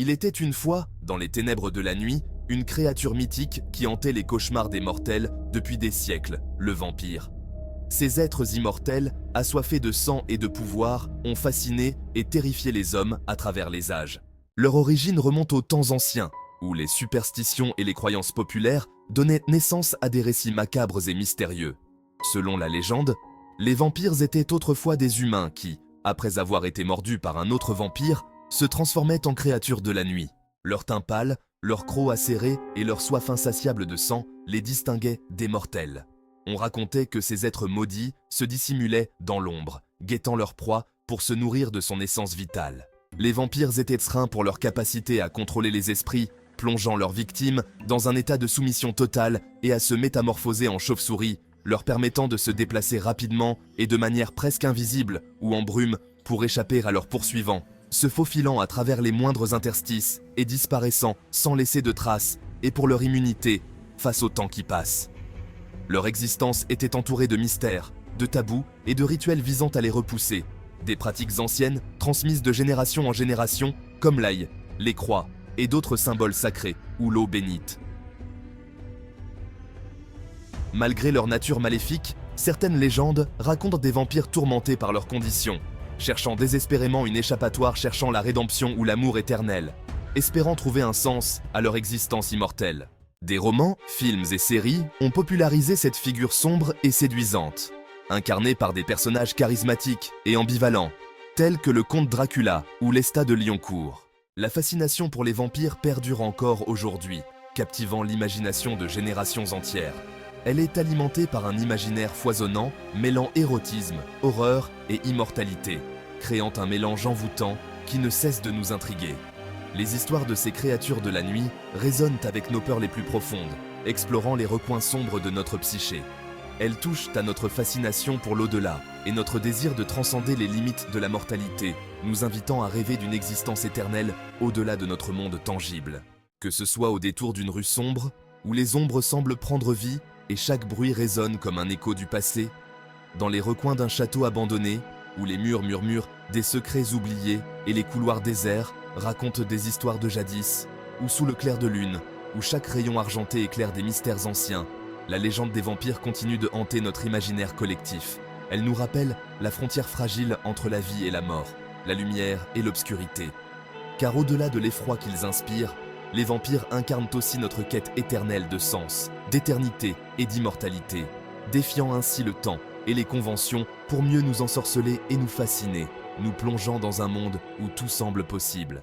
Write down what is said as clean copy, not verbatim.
Il était une fois, dans les ténèbres de la nuit, une créature mythique qui hantait les cauchemars des mortels depuis des siècles, le vampire. Ces êtres immortels, assoiffés de sang et de pouvoir, ont fasciné et terrifié les hommes à travers les âges. Leur origine remonte aux temps anciens, où les superstitions et les croyances populaires donnaient naissance à des récits macabres et mystérieux. Selon la légende, les vampires étaient autrefois des humains qui, après avoir été mordus par un autre vampire, se transformaient en créatures de la nuit. Leur teint pâle, leur croc acéré et leur soif insatiable de sang les distinguaient des mortels. On racontait que ces êtres maudits se dissimulaient dans l'ombre, guettant leur proie pour se nourrir de son essence vitale. Les vampires étaient craints pour leur capacité à contrôler les esprits, plongeant leurs victimes dans un état de soumission totale et à se métamorphoser en chauve-souris, leur permettant de se déplacer rapidement et de manière presque invisible ou en brume pour échapper à leurs poursuivants, se faufilant à travers les moindres interstices et disparaissant sans laisser de traces et pour leur immunité face au temps qui passe. Leur existence était entourée de mystères, de tabous et de rituels visant à les repousser, des pratiques anciennes transmises de génération en génération comme l'ail, les croix et d'autres symboles sacrés ou l'eau bénite. Malgré leur nature maléfique, certaines légendes racontent des vampires tourmentés par leurs conditions, cherchant désespérément une échappatoire, cherchant la rédemption ou l'amour éternel, espérant trouver un sens à leur existence immortelle. Des romans, films et séries ont popularisé cette figure sombre et séduisante, incarnée par des personnages charismatiques et ambivalents, tels que le comte Dracula ou Lestat de Lyoncourt. La fascination pour les vampires perdure encore aujourd'hui, captivant l'imagination de générations entières. Elle est alimentée par un imaginaire foisonnant, mêlant érotisme, horreur et immortalité, créant un mélange envoûtant qui ne cesse de nous intriguer. Les histoires de ces créatures de la nuit résonnent avec nos peurs les plus profondes, explorant les recoins sombres de notre psyché. Elles touchent à notre fascination pour l'au-delà et notre désir de transcender les limites de la mortalité, nous invitant à rêver d'une existence éternelle au-delà de notre monde tangible. Que ce soit au détour d'une rue sombre, où les ombres semblent prendre vie et chaque bruit résonne comme un écho du passé, dans les recoins d'un château abandonné, où les murs murmurent des secrets oubliés et les couloirs déserts racontent des histoires de jadis, ou sous le clair de lune, où chaque rayon argenté éclaire des mystères anciens, la légende des vampires continue de hanter notre imaginaire collectif. Elle nous rappelle la frontière fragile entre la vie et la mort, la lumière et l'obscurité. Car au-delà de l'effroi qu'ils inspirent, les vampires incarnent aussi notre quête éternelle de sens, d'éternité et d'immortalité, défiant ainsi le temps et les conventions pour mieux nous ensorceler et nous fasciner, nous plongeant dans un monde où tout semble possible.